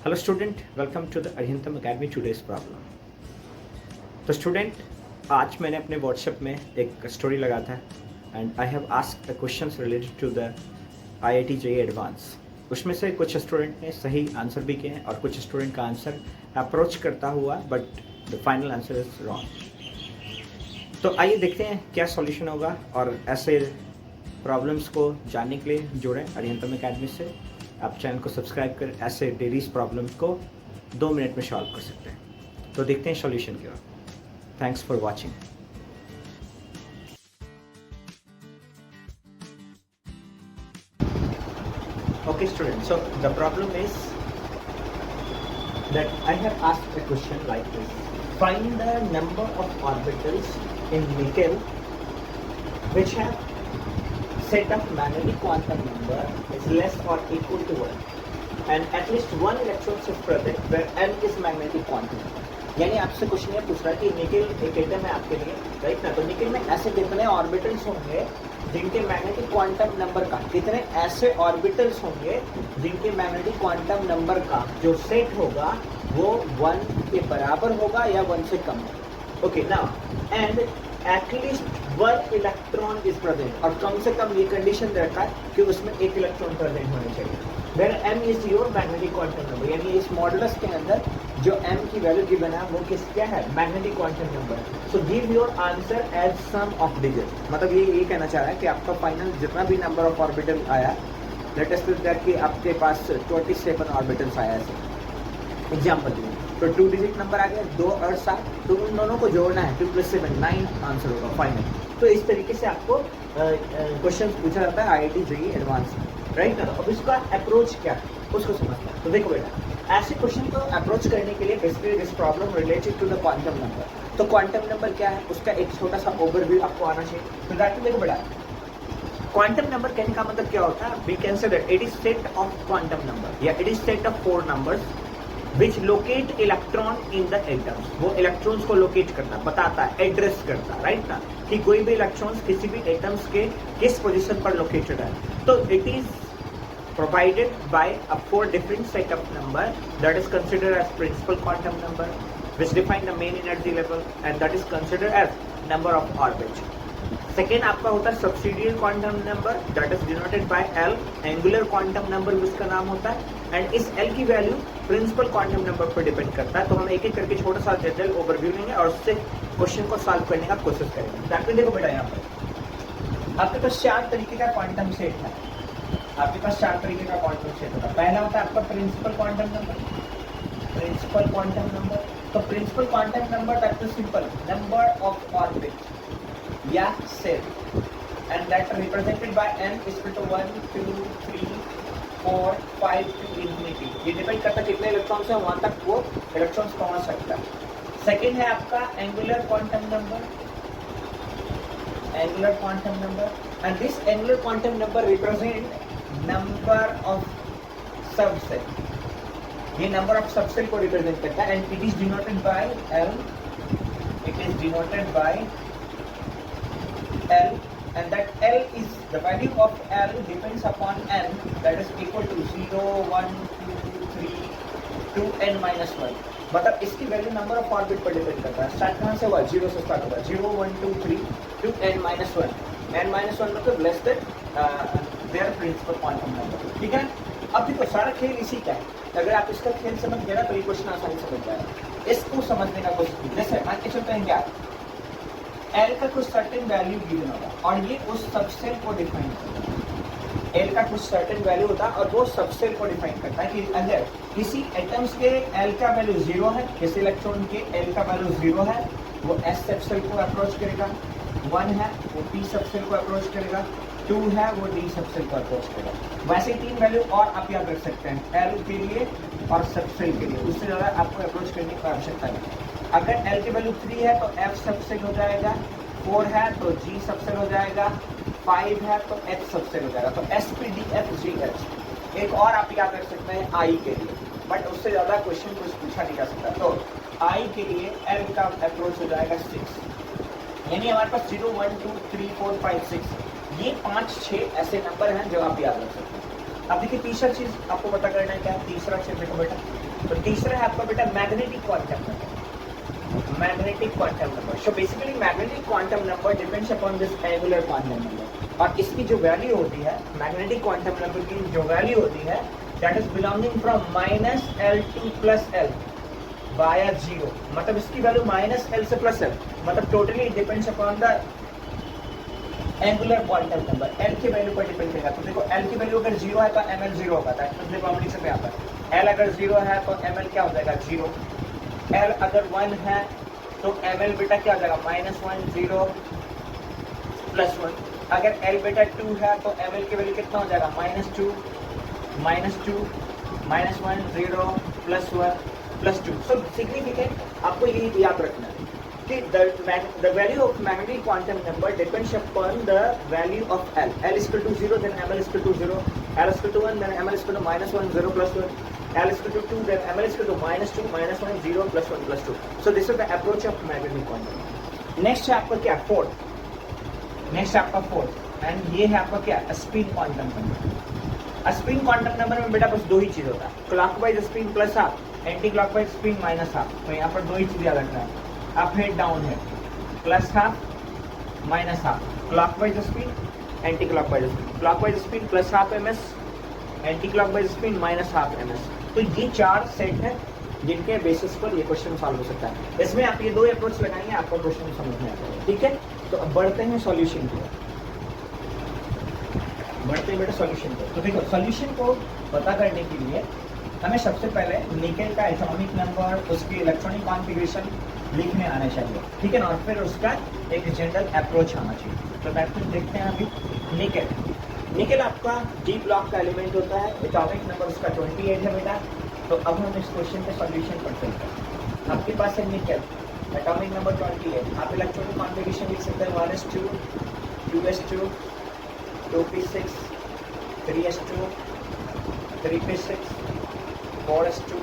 Hello student, welcome to the Arhintam Academy today's problem. तो student आज मैंने अपने व्हाट्सएप में एक स्टोरी लगा था and I have asked the questions related to the IIT JEE advance. उसमें से कुछ स्टूडेंट ने सही आंसर भी किए हैं और कुछ स्टूडेंट का आंसर अप्रोच करता हुआ but the final answer is wrong. तो आइए देखते हैं क्या सॉल्यूशन होगा और ऐसे प्रॉब्लम्स को जानने के लिए जुड़ें अरिहंतम अकेडमी से. आप चैनल को सब्सक्राइब कर ऐसे डेलीज प्रॉब्लम्स को 2 मिनट में सॉल्व कर सकते हैं. तो देखते हैं सॉल्यूशन की ओर. Thanks for watching. Okay students, so the problem is that I have asked a question like this. Find the number of orbitals in nickel which have set of magnetic quantum number is less or equal to 1 and at least one electron is present where n is magnetic quantum. यानी आपसे question ये पूछ रहा है कि nickel एक atom है आपके लिए, राइट ना. तो निकेल में ऐसे कितने ऑर्बिटल्स होंगे जिनके मैग्नेटिक क्वांटम नंबर का, कितने ऐसे ऑर्बिटल्स होंगे जिनके मैग्नेटिक क्वांटम नंबर का जो सेट होगा वो 1 के बराबर होगा या 1 से कम. Okay now and at least 1 electron is present, और कम से कम ये कंडीशन रहता है कि उसमें एक इलेक्ट्रॉन प्रेजेंट होने चाहिए. Where m is your magnetic quantum number, यानी इस मॉडुलस के अंदर जो m की वैल्यू गिवन है वो किस क्या है, magnetic quantum number. So give your answer as sum of digit. मतलब ये कहना चाह रहा है कि आपका फाइनल जितना भी नंबर ऑफ ऑर्बिटल आया, लेट अस से दैट कि आपके पास 27 ऑर्बिटल्स आया है. एग्जांपल दिए तो 2 डिजिट नंबर आ गया, 2 और 7, तो उन दोनों को जोड़ना है. 2 + 7 9 आंसर होगा फाइनल. तो इस तरीके से आपको क्वेश्चन पूछा जाता है IIT JEE एडवांस, राइट ना. अब इसका अप्रोच क्या है उसको समझना है. तो देखो बेटा, ऐसे क्वेश्चन को अप्रोच करने के लिए basically this problem related to the quantum number. तो क्वांटम नंबर क्या है उसका एक छोटा सा ओवरव्यू आपको आना चाहिए. तो दैट देखो बेटा, क्वांटम नंबर कहने का मतलब क्या होता है, we can say that it is set of quantum number or it is set of 4 numbers which locate electron in the atoms. वो इलेक्ट्रॉन्स को लोकेट करता, बताता है, एड्रेस करता, राइट ना, कि कोई भी इलेक्ट्रॉन्स किसी भी एटम्स के किस पोजीशन पर लोकेटेड है. तो it is provided by a 4 different set of number that is considered as principal quantum number which define the main energy level and that is considered as number of orbits. Second आपका होता है subsidiary quantum number that is denoted by L, angular quantum number जिसका नाम होता है, and इस L की value principal quantum number पर डिपेंड करता है. तो हम एक एक करके छोटा सा जनरल ओवरव्यू लेंगे और उससे क्वेश्चन को सॉल्व करने का कोशिश करेंगे. ताकि देखो बेटा, यहाँ पर आपके पास 4 तरीके का क्वांटम सेट है. आपके पास 4 तरीके का क्वांटम सेट होता है. पहला होता है आपका principal quantum number. Principal quantum number, तो principal quantum number that is simple number of orbit या shell and that represented by n equal to 1 2 3 4 5 to infinity. ये डिपेंड करता है कितने इलेक्ट्रॉन्स हैं वहां तक वो इलेक्ट्रॉन्स पहुंच सकता है. सेकंड है आपका angular quantum number. Angular quantum number and this angular quantum number represent number of subshell. ये नंबर ऑफ सबसेल को रिप्रेजेंट करता है and it is denoted by L. It is denoted by L and that L is the value of L depends upon n that is equal to 0 1 2 3 to n minus 1. मतलब इसकी value number of orbit पर depend करता है. Start कहाँ से हुआ, 0 से start होगा. 0 1 2 3 to n minus 1. n minus 1 मतलब less than their principal quantum number. ठीक है. अब देखो सारा खेल इसी का है. अगर आप इसका खेल समझ गए ना तो ये क्वेश्चन आसानी से समझ जाएगा. इसको समझने का कोशिश कीजिए. जैसे मान के चलते हैं क्या, L का कुछ सर्टेन वैल्यू गिवन होगा और ये उस सबसेल को डिफाइन करता है. L का कुछ सर्टेन वैल्यू होता है और वो सबसेल को डिफाइन करता है कि अंदर किसी एटम्स के L का वैल्यू 0 है, किसी इलेक्ट्रॉन के L का वैल्यू 0 है, वो S सबसेल को अप्रोच करेगा. 1 है वो P सबसेल को अप्रोच करेगा. 2 है वो D सबसेल को अप्रोच करेगा. वैसे 3 वैल्यू और आप याद रख सकते हैं L के लिए और सबसेल के लिए. उससे ज़्यादा आपको अप्रोच करने की आवश्यकता नहीं. अगर L की वैल्यू 3 है तो F सबसेल हो जाएगा. 4 है तो G सबसेल हो जाएगा. 5 है तो H सबसेल हो जाएगा. तो S P D F G H. एक और आप याद रख सकते हैं I के लिए, बट उससे ज़्यादा क्वेश्चन कुछ पूछा नहीं जा सकता. तो I के लिए L का अप्रोच हो जाएगा 6. यानी हमारे पास 0 1 2 3 4 5 6 ये 5 6 ऐसे नंबर हैं जो आप याद रख सकते हैं. अब देखिए तीसरा चीज आपको पता करना है क्या, तीसरा चीज देखो बेटा, तो तीसरा है आपका बेटा magnetic quantum number. Magnetic quantum number, so basically magnetic quantum number depends upon this angular quantum number, और इसकी जो वैल्यू होती है मैग्नेटिक क्वांटम नंबर की जो वैल्यू होती है that is belonging from -L to +L बाया 0, मतलब इसकी वैल्यू -L से +L, मतलब totally depends upon the angular quantum number, L की वैल्यू पर डिपेंड करेगा। तो देखो L की वैल्यू अगर 0 है तो ml 0 होगा, दैट मींस देखो हम लिख सकते हैं यहाँ पर L अगर 0 है तो ml क्या हो जाएगा 0, L अगर 1 है तो ml बेटा क्या हो जाएगा -1 0 +1, अगर L बेटा 2 है तो ml की वैल्यू कितना हो जाएगा -2 -1 0 +1 +2। सो सिग्निफिकेंट आपको ये याद रखना है कि the value of magnetic quantum number depends upon the value of L. L is equal to 0, then ml is equal to 0. L is equal to 1, then ml is equal to -1 0 +1. L is equal to 2, then ml is equal to -2 -1 0 +1 +2. So this is the approach of magnetic quantum. Next है आपका क्या, fourth. Next है आपका fourth, and ये है आपका क्या, spin quantum number. Spin quantum number में बेटा बस दो ही चीज होता है, clockwise spin plus half, anti clockwise spin minus half. तो यहाँ पर दो ही चीज याद रखना है, up head down head, plus half minus half, clockwise spin anti clockwise spin, clockwise spin plus half MS, anti clockwise spin minus half MS. तो ये चार सेट है जिनके बेसिस पर ये क्वेश्चन सॉल्व हो सकता है। इसमें आप ये दो अप्रोच लगाएंगे, आपको क्वेश्चन समझ में आता है। ठीक है, तो अब बढ़ते हैं सॉल्यूशन की ओर, बढ़ते हैं बेटा सॉल्यूशन को। तो देखो सॉल्यूशन को पता करने के लिए हमें सबसे पहले निकेल का एटॉमिक नंबर, उसकी इलेक्ट्रॉनिक कॉन्फ़िगरेशन लिखने आना चाहिए, ठीक है ना, और फिर उसका एक जनरल अप्रोच आना चाहिए। तो दैट मींस देखते हैं अभी निकेल। निकेल आपका डी ब्लॉक का एलिमेंट होता है, एटॉमिक नंबर उसका 28 है बेटा। तो अब हम इस क्वेश्चन के सॉल्यूशन पर चलते हैं। आपके पास है निकेल, एटॉमिक नंबर 28, आप इलेक्ट्रॉनिक कॉन्फ़िगरेशन लिख सकते हैं 1s2 2s2 2p6 3s2 3p6। 4s2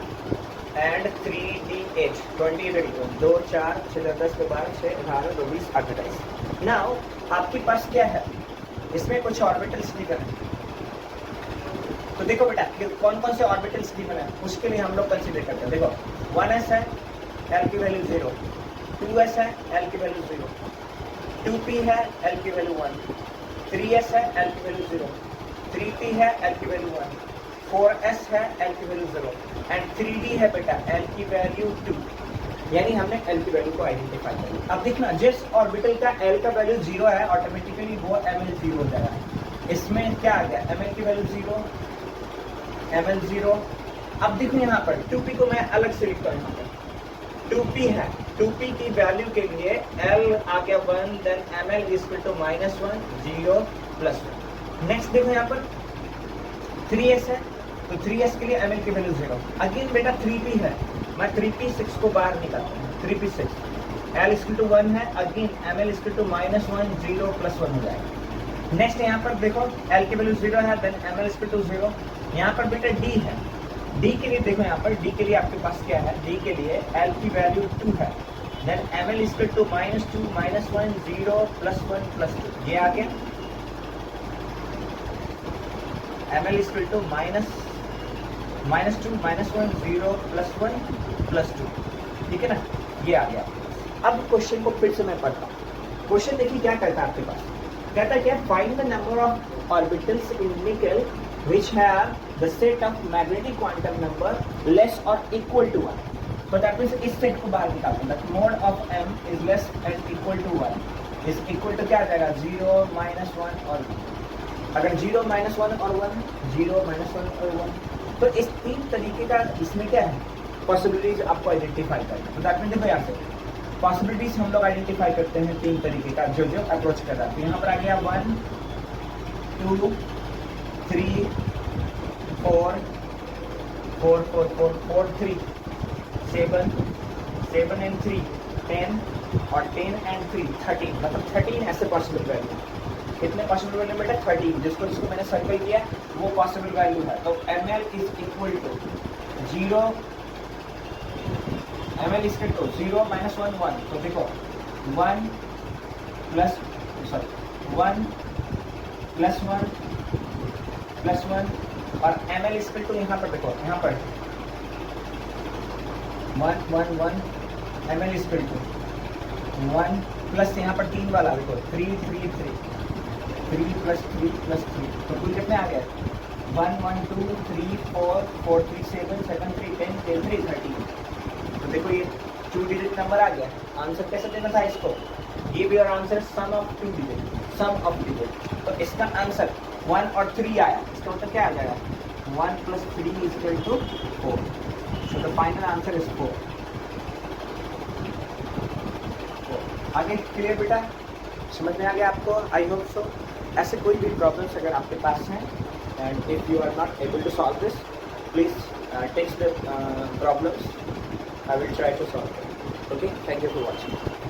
and 3d8 28 2 4 6 10 के 12 6 18 2 20 28। नाउ आपके पास क्या है, इसमें कुछ ऑर्बिटल्स गिवन है। तो देखो बेटा कौन कौन से ऑर्बिटल्स गिवन है, उसके लिए हम लोग कंसीडर करते हैं। देखो 1s है, l की वैल्यू 0, 2s है, l की वैल्यू 0, 2p है, l की वैल्यू 1, 3s है, l की वैल्यू 0, 3p है, l की वैल्यू 1, 4s है, l की वैल्यू 0 एंड 3d है बेटा l की वैल्यू 2। यानी हमने l की वैल्यू को आइडेंटिफाई किया। अब देखना जिस ऑर्बिटल का l का वैल्यू 0 है ऑटोमेटिकली वो ml 0 हो जाएगा। इसमें क्या आ गया, ml की वैल्यू 0, ml 0। अब देखो यहाँ पर 2p को मैं अलग से लिखता हूँ, यहाँ पर 2p है, 2p की वैल्यू के लिए l आ गया 1, then ml is equal to -1 0 +1। Next देखो यहाँ पर 3s है, तो 3s के लिए ml की वैल्यू 0। अगेन बेटा 3p है, मैं 3p6 को बाहर निकालता हूँ, 3p6 l इक्वल टू 1 है, अगेन ml इक्वल टू -1 0 +1 हो जाएगा। नेक्स्ट यहाँ पर देखो l की वैल्यू 0 है, देन ml इक्वल टू 0। यहाँ पर बेटा d है, d के लिए देखो यहाँ पर d के लिए आपके पास क्या है, d के लिए l की वैल्यू 2 है, देन ml इक्वल टू -2 -1 0 +1 +2। ये आ गया ml इक्वल टू -2 -1 0 +1 +2। ठीक है ना, ये आ गया। अब क्वेश्चन को फिर से मैं पढ़ता हूँ। क्वेश्चन देखिए क्या कहता है आपके पास, कहता है क्या, find the number of orbitals in nickel which have the set of magnetic quantum number less or equal to 1। तो दैट मींस इस सेट को बाहर निकाल दूंगा, mode of m is less and equal to 1 is equal to क्या आ जाएगा 0 -1 और 1। अगर 0 -1 और 1 0 -1 और 1, तो इस तीन तरीके का इसमें क्या है पॉसिबिलिटीज आपको आइडेंटिफाई करना। तो दैट मींस देखो यहाँ से पॉसिबिलिटीज हम लोग आइडेंटिफाई करते हैं तीन तरीके का जो अप्रोच कर रहा है। तो यहाँ पर आ गया 1 2 3 4 4 4 4 4 3 7 7 एंड 3 10 और 10 एंड 3 13, मतलब 13 ऐसे पॉसिबल वैल्यू। कितने पॉसिबल वैल्यू बेटा 13, जिसको मैंने सर्कल किया वो पॉसिबल वैल्यू है। तो ml is equal to 0, ml is equal to 0 -1 1। तो देखो 1 + 1 +1 +1 और ml is equal to यहाँ पर देखो, यहाँ पर 1 1 1 ml is equal to 1 plus यहाँ पर 3 वाला देखो 3 3 3 3 प्लस 3 प्लस 3, तो कुल कितने आ गए? 1 1 2 3 4 4 3 7 7 3 10 10 3 13। तो देखो ये 2 डिजिट नंबर आ गया। आंसर कैसे देना था इसको? ये भी और answer sum of 2 digit, sum of digit. तो इसका आंसर 1 और 3 आया, इसका मतलब क्या आ जाएगा? 1 plus 3 is equal to 4। So the final answer is 4। आगे क्लियर बेटा? समझ में आ गया आपको? I hope so. ऐसे कोई भी प्रॉब्लम्स अगर आपके पास हैं and if you are not able to solve this, please text the problems, I will try to solve it. Okay, thank you for watching.